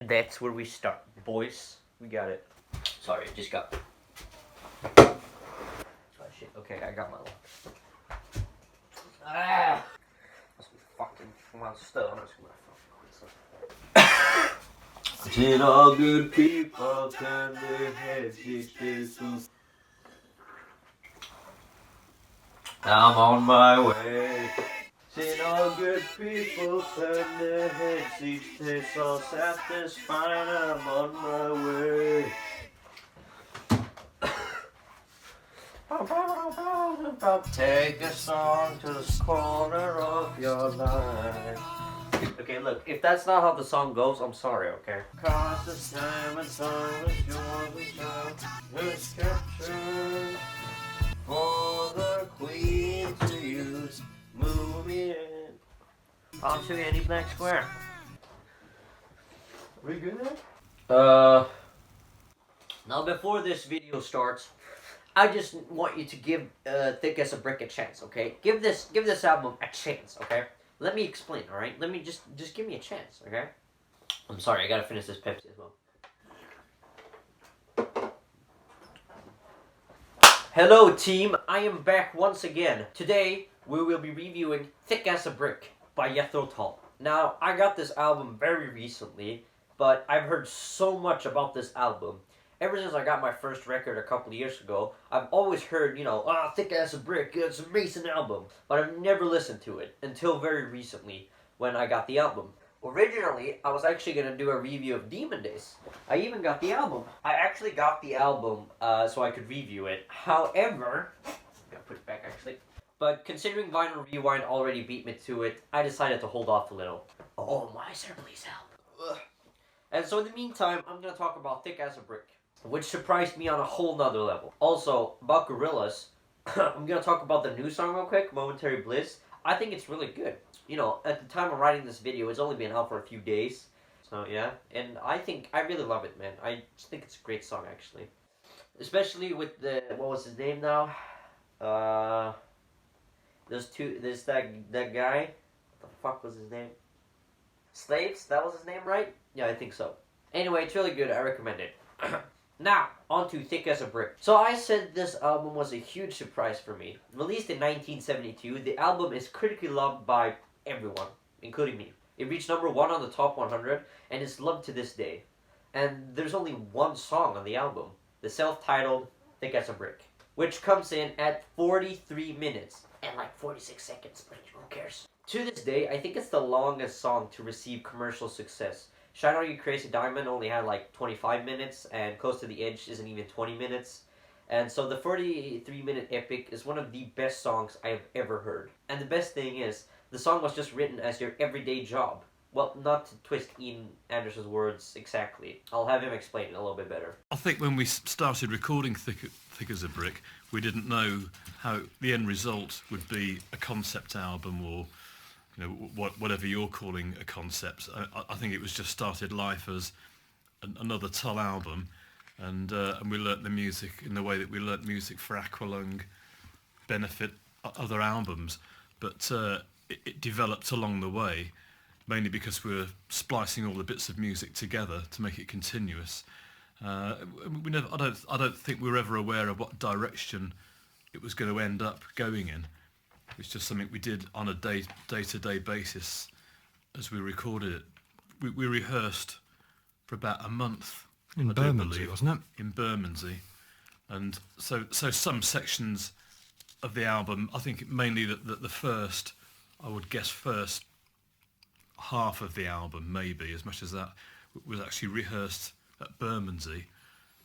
That's where we start, boys. We got it. Sorry, just got. Oh shit. Okay, I got my lock. Ah! Must be fucking well still. I'm just gonna fucking quit. Did all good people turn their heads each day to? I'm on my way. Seen all good people turn their heads each day, so satisfying. I'm on my way. Take a song to the corner of your life. Okay, look, if that's not how the song goes, I'm sorry, okay? Cause this time and song is yours and child. It's captured for the queen to use. Move me in onto any black square. Are we good now? Now before this video starts, I just want you to give Thick as a Brick a chance, okay? Give this album a chance, okay? Let me explain, alright? Let me just give me a chance, okay? I'm sorry, I gotta finish this Pepsi as well. Hello team, I am back once again. Today, we will be reviewing Thick as a Brick by Jethro Tull. Now, I got this album very recently, but I've heard so much about this album. Ever since I got my first record a couple of years ago, I've always heard, Thick as a Brick, it's an amazing album. But I've never listened to it until very recently when I got the album. Originally, I was actually going to do a review of Demon Days. I even got the album. I actually got the album so I could review it. However, I'm going to put it back actually. But considering Vinyl Rewind already beat me to it, I decided to hold off a little. Oh, Miser, please help. Ugh. And so in the meantime, I'm going to talk about Thick as a Brick, which surprised me on a whole nother level. Also, about Gorillaz, I'm going to talk about the new song real quick, Momentary Bliss. I think it's really good. At the time of writing this video, it's only been out for a few days. So, yeah. And I really love it, man. I just think it's a great song, actually. Especially with what was his name now? There's that guy. What the fuck was his name? Slaves? That was his name, right? Yeah, I think so. Anyway, it's really good. I recommend it. Now, on to Thick as a Brick. So I said this album was a huge surprise for me. Released in 1972, the album is critically loved by everyone, including me. It reached number 1 on the top 100, and is loved to this day. And there's only one song on the album, the self-titled Thick as a Brick, which comes in at 43 minutes and like 46 seconds, but who cares? To this day, I think it's the longest song to receive commercial success. Shine On You Crazy Diamond only had like 25 minutes, and Close to the Edge isn't even 20 minutes. And so the 43-minute epic is one of the best songs I have ever heard. And the best thing is, the song was just written as your everyday job. Well, not to twist Ian Anderson's words exactly. I'll have him explain it a little bit better. I think when we started recording Thick as a Brick, we didn't know how the end result would be a concept album or whatever you're calling a concept. I think it was just started life as another Tull album, and we learnt the music in the way that we learnt music for Aqualung, Benefit, other albums. But it developed along the way, mainly because we were splicing all the bits of music together to make it continuous. I don't think we were ever aware of what direction it was going to end up going in. It's just something we did on a day-to-day basis as we recorded it. We rehearsed for about a month. In Bermondsey, wasn't it? In Bermondsey. And so some sections of the album, I think mainly the first, I would guess first half of the album, maybe, as much as that, was actually rehearsed at Bermondsey.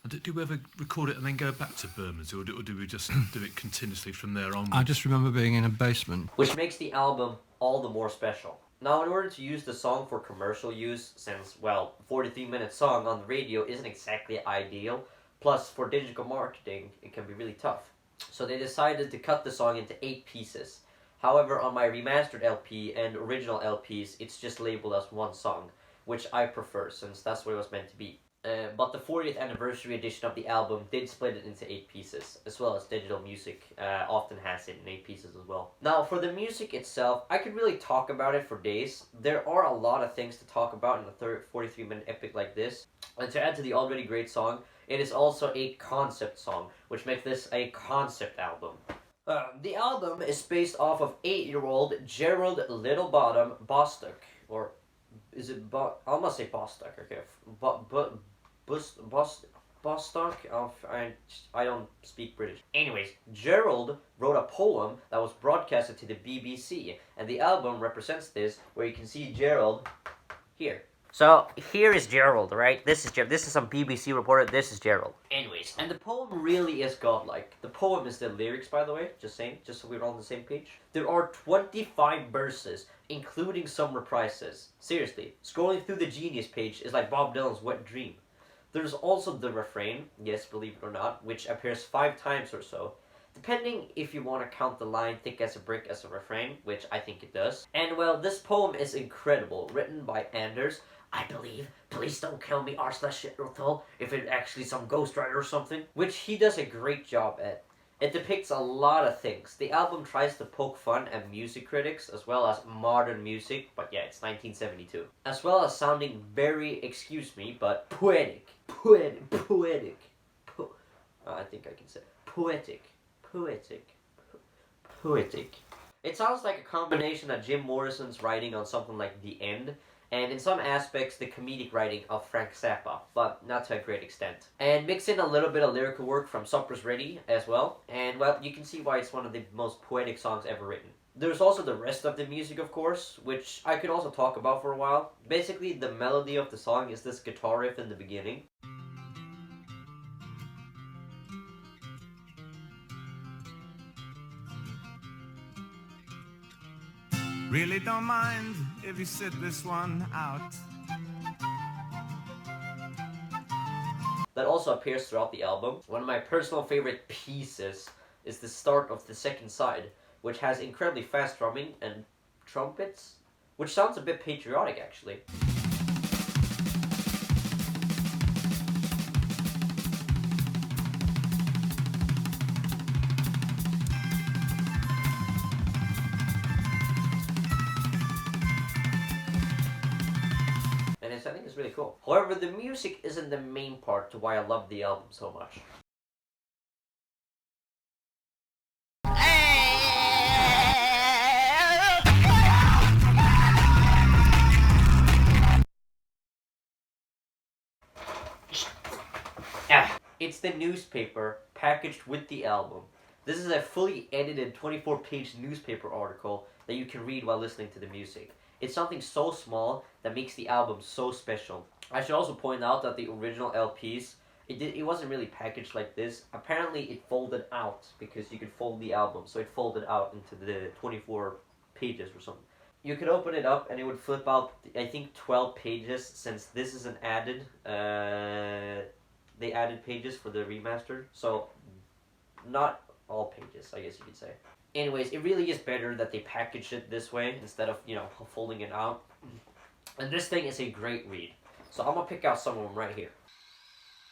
And did we ever record it and then go back to Bermondsey, or do we just do it continuously from there onwards? I just remember being in a basement. Which makes the album all the more special. Now, in order to use the song for commercial use, since, well, a 43-minute song on the radio isn't exactly ideal, plus for digital marketing, it can be really tough. So they decided to cut the song into 8 pieces. However, on my remastered LP and original LPs, it's just labeled as one song, which I prefer, since that's what it was meant to be. But the 40th anniversary edition of the album did split it into 8 pieces, as well as digital music often has it in 8 pieces as well. Now, for the music itself, I could really talk about it for days. There are a lot of things to talk about in a 43-minute epic like this. And to add to the already great song, it is also a concept song, which makes this a concept album. The album is based off of 8-year-old Gerald Littlebottom Bostock, or is it I must say Bostock, okay, Bostock? I don't speak British. Anyways, Gerald wrote a poem that was broadcasted to the BBC, and the album represents this, where you can see Gerald here. So here is Gerald, right? This is some BBC reporter. This is Gerald. Anyways, and the poem really is godlike. The poem is the lyrics, by the way. Just saying, just so we're all on the same page. There are 25 verses, including some reprises. Seriously, scrolling through the Genius page is like Bob Dylan's Wet Dream. There's also the refrain, yes, believe it or not, which appears 5 times or so, depending if you want to count the line thick as a brick as a refrain, which I think it does. And well, this poem is incredible, written by Anders. I believe, please don't kill me, r/Shitterthal, if it's actually some ghostwriter or something, which he does a great job at. It depicts a lot of things. The album tries to poke fun at music critics, as well as modern music, but yeah, it's 1972. As well as sounding very, excuse me, but poetic. I think I can say poetic. It sounds like a combination of Jim Morrison's writing on something like The End, and in some aspects the comedic writing of Frank Zappa, but not to a great extent. And mix in a little bit of lyrical work from Supper's Ready as well, and well, you can see why it's one of the most poetic songs ever written. There's also the rest of the music, of course, which I could also talk about for a while. Basically, the melody of the song is this guitar riff in the beginning. Really don't mind if you sit this one out. That also appears throughout the album. One of my personal favorite pieces is the start of the second side, which has incredibly fast drumming and trumpets, which sounds a bit patriotic actually. I think it's really cool. However, the music isn't the main part to why I love the album so much. It's the newspaper packaged with the album. This is a fully edited 24-page newspaper article that you can read while listening to the music. It's something so small that makes the album so special. I should also point out that the original LPs, it wasn't really packaged like this. Apparently it folded out because you could fold the album, so it folded out into the 24 pages or something. You could open it up and it would flip out, I think, 12 pages, since this is an added, they added pages for the remastered, so not all pages, I guess you could say. Anyways, it really is better that they package it this way instead of, folding it out. And this thing is a great read. So I'm gonna pick out some of them right here.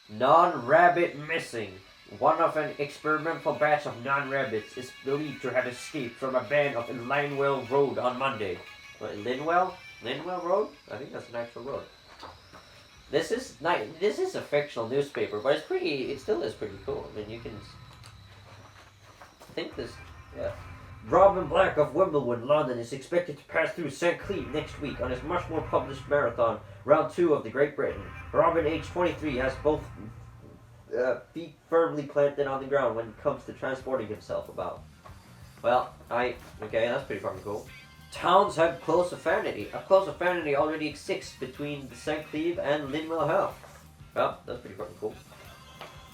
Non-rabbit missing. One of an experimental batch of non-rabbits is believed to have escaped from a band up in Linwell Road on Monday. What, Linwell? Linwell Road? I think that's an actual road. This is a fictional newspaper, but it still is pretty cool. I mean, you can think this. Yeah. Robin Black of Wimbledon, London, is expected to pass through St. Cleeve next week on his much more published marathon, round 2 of the Great Britain. Robin, age 23, has both feet firmly planted on the ground when it comes to transporting himself about. Well, okay, that's pretty fucking cool. Towns have close affinity. A close affinity already exists between St. Cleeve and Linwell Hill. Well, that's pretty fucking cool.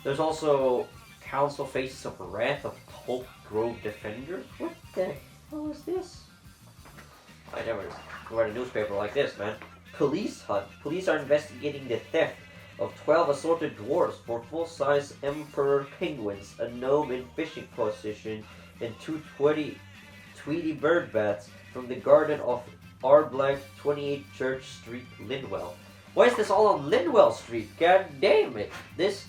There's also Council Faces of Wrath of Hope Grove Defender? What the hell is this? I never read a newspaper like this, man. Police hunt. Police are investigating the theft of 12 assorted dwarfs for full-size emperor penguins, a gnome in fishing position, and 2 Tweety bird bats from the garden of Ardblank 28 Church Street, Linwell. Why is this all on Lindwell Street? God damn it. This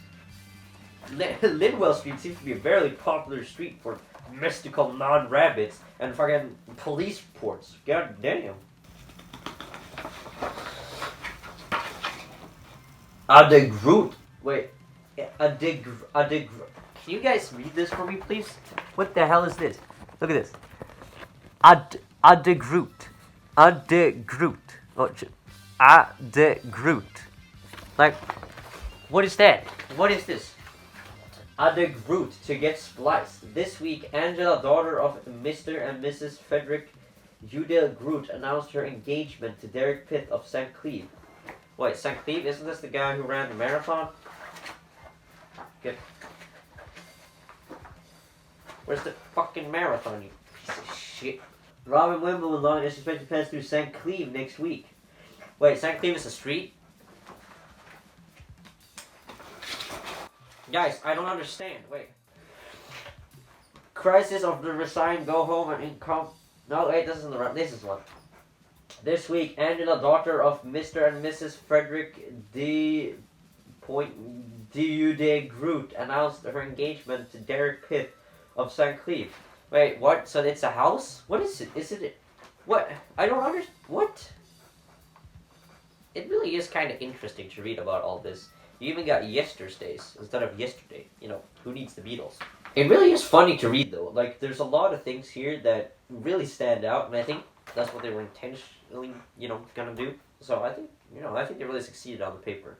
Lindwell Street seems to be a very popular street for mystical non-rabbits and fucking police reports. God damn. De Groot. Wait. Can you guys read this for me, please? What the hell is this? Look at this. De Groot. De Groot. Oh, De Groot. Like, what is that? What is this? De Groot to get spliced. This week, Angela, daughter of Mr. and Mrs. Frederick Udale Groot, announced her engagement to Derek Pitt of St. Cleeve. Wait, St. Cleeve? Isn't this the guy who ran the marathon? Good. Where's the fucking marathon, you piece of shit? Robin Wimbledon is expected to pass through St. Cleeve next week. Wait, St. Cleeve is a street? Guys, I don't understand. Wait. Crisis of the resigned, go home and income. No, wait, this isn't the right. This is one. This week, Angela, daughter of Mr. and Mrs. Frederick D. Groot, announced her engagement to Derek Pitt of St. Cleeve. Wait, what? So it's a house? What is it? Is it? What? I don't understand. What? It really is kind of interesting to read about all this. You even got yesterdays instead of yesterday. You know, who needs the Beatles? It really is funny to read, though. Like, there's a lot of things here that really stand out, and I think that's what they were intentionally, gonna do. So I think, I think they really succeeded on the paper.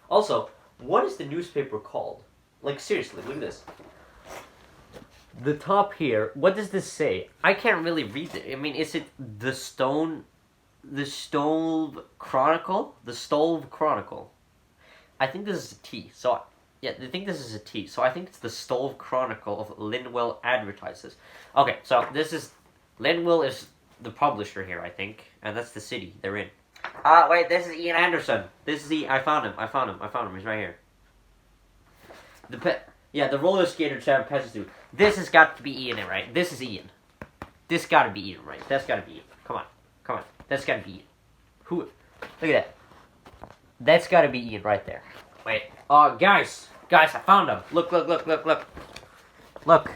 Also, what is the newspaper called? Like, seriously, look at this. The top here, what does this say? I can't really read it. I mean, is it the Stove Chronicle? The Stove Chronicle. I think this is a T. So, yeah, I think this is a T. So I think it's the Stove Chronicle of Lindwell Advertises. Okay, so this is... Lindwell is the publisher here, I think. And that's the city they're in. Wait, this is Ian Anderson. This is I found him. He's right here. The roller skater champ passes through. This has got to be Ian, right? This is Ian. This gotta be Ian, right? That's gotta be Ian. Come on. That's gotta be Ian. Who? Look at that. That's gotta be Ian right there. Wait. Guys, I found him. Look. Look.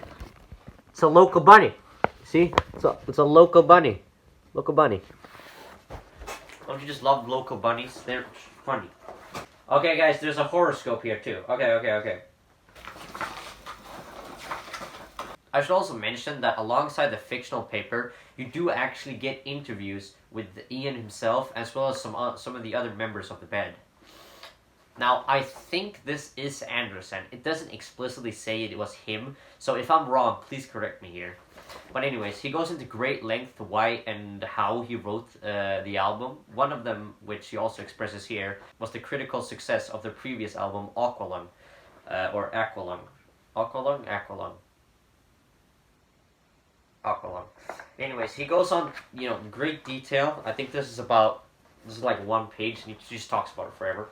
It's a local bunny. See? It's a local bunny. Local bunny. Don't you just love local bunnies? They're funny. Okay, guys, there's a horoscope here, too. Okay. I should also mention that alongside the fictional paper, you do actually get interviews with Ian himself, as well as some of the other members of the band. Now, I think this is Anderson. It doesn't explicitly say it was him, so if I'm wrong, please correct me here. But anyways, he goes into great length why and how he wrote the album. One of them, which he also expresses here, was the critical success of the previous album, Aqualung. Or Aqualung. Aqualung. Anyways, he goes on, great detail. I think this is like one page, and he just talks about it forever.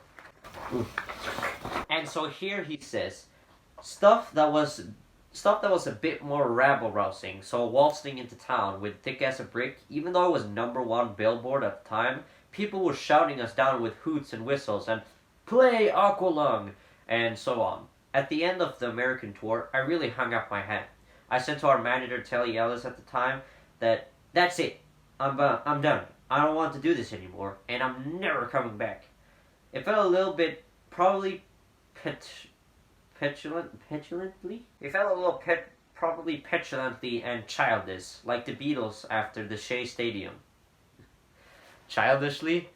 And so here he says, stuff that was a bit more rabble-rousing. So waltzing into town with Thick as a Brick, even though it was #1 Billboard at the time, people were shouting us down with hoots and whistles and "Play Aqualung!" and so on. At the end of the American tour, I really hung up my hat. I sent to our manager, Telly Ellis, at the time, that that's it. I'm done. I don't want to do this anymore, and I'm never coming back. It felt a little bit, probably petulantly? It felt a little probably petulantly and childish, like the Beatles after the Shea Stadium. Childishly?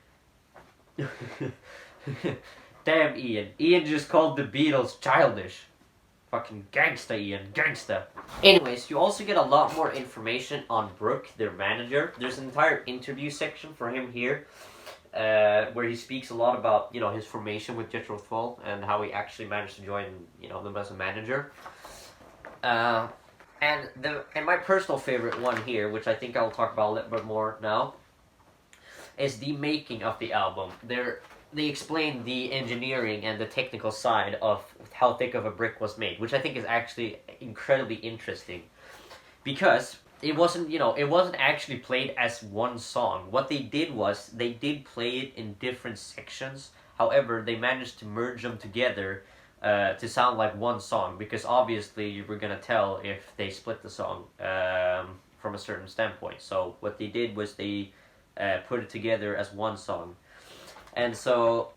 Damn, Ian. Ian just called the Beatles childish. Fucking gangsta, Ian. Gangsta. Anyways, you also get a lot more information on Brooke, their manager. There's an entire interview section for him here, where he speaks a lot about, his formation with Jethro Tull and how he actually managed to join, them as a manager. And my personal favorite one here, which I think I'll talk about a little bit more now, is the making of the album. They explain the engineering and the technical side of how Thick of a Brick was made, which I think is actually incredibly interesting. Because it wasn't, it wasn't actually played as one song. What they did was they did play it in different sections. However, they managed to merge them together to sound like one song, because obviously you were gonna tell if they split the song from a certain standpoint. So what they did was they put it together as one song. And so,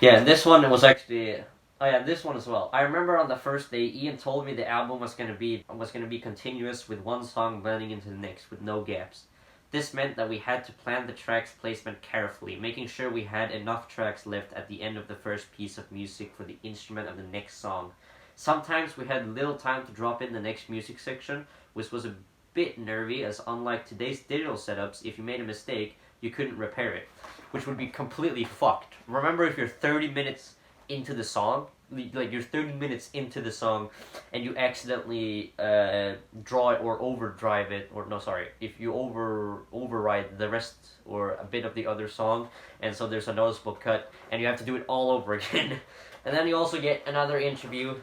yeah, this one was actually... Oh yeah, this one as well. I remember on the first day, Ian told me the album was gonna be continuous, with one song blending into the next with no gaps. This meant that we had to plan the track's placement carefully, making sure we had enough tracks left at the end of the first piece of music for the instrument of the next song. Sometimes we had little time to drop in the next music section, which was a bit nervy, as unlike today's digital setups, if you made a mistake, you couldn't repair it, which would be completely fucked. Remember, if you're 30 minutes into the song, like you're 30 minutes into the song and you accidentally draw it or overdrive it, or no, sorry, if you override the rest or a bit of the other song, and so there's a noticeable cut and you have to do it all over again. And then you also get another interview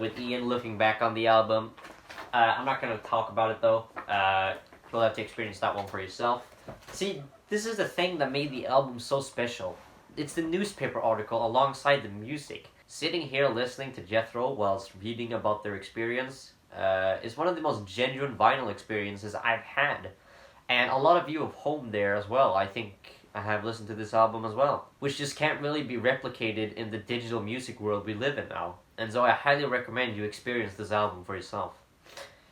with Ian looking back on the album. I'm not going to talk about it though. You'll have to experience that one for yourself. See, this is the thing that made the album so special. It's the newspaper article alongside the music. Sitting here listening to Jethro whilst reading about their experience is one of the most genuine vinyl experiences I've had. And a lot of you have home there as well. I think I have listened to this album as well, which just can't really be replicated in the digital music world we live in now. And so I highly recommend you experience this album for yourself.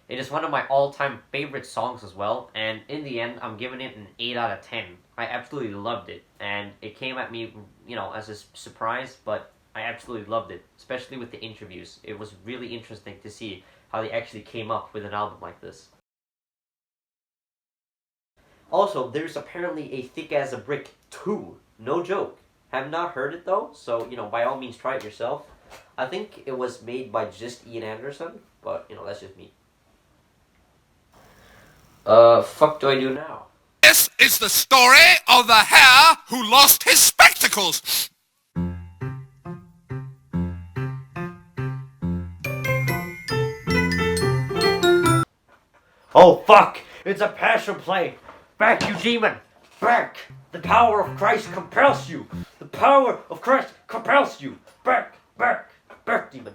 It is one of my all-time favorite songs as well, and in the end, I'm giving it an 8 out of 10. I absolutely loved it, and it came at me, as a surprise, but I absolutely loved it, especially with the interviews. It was really interesting to see how they actually came up with an album like this. Also, there's apparently a Thick as a Brick 2. No joke. Have not heard it though, so, by all means try it yourself. I think it was made by just Ian Anderson, but, that's just me. Fuck do I do now? This is the story of the hare who lost his spectacles. Oh fuck! It's a passion play! Back, you demon! Back! The power of Christ compels you! The power of Christ compels you! Back! Back! Back, demon!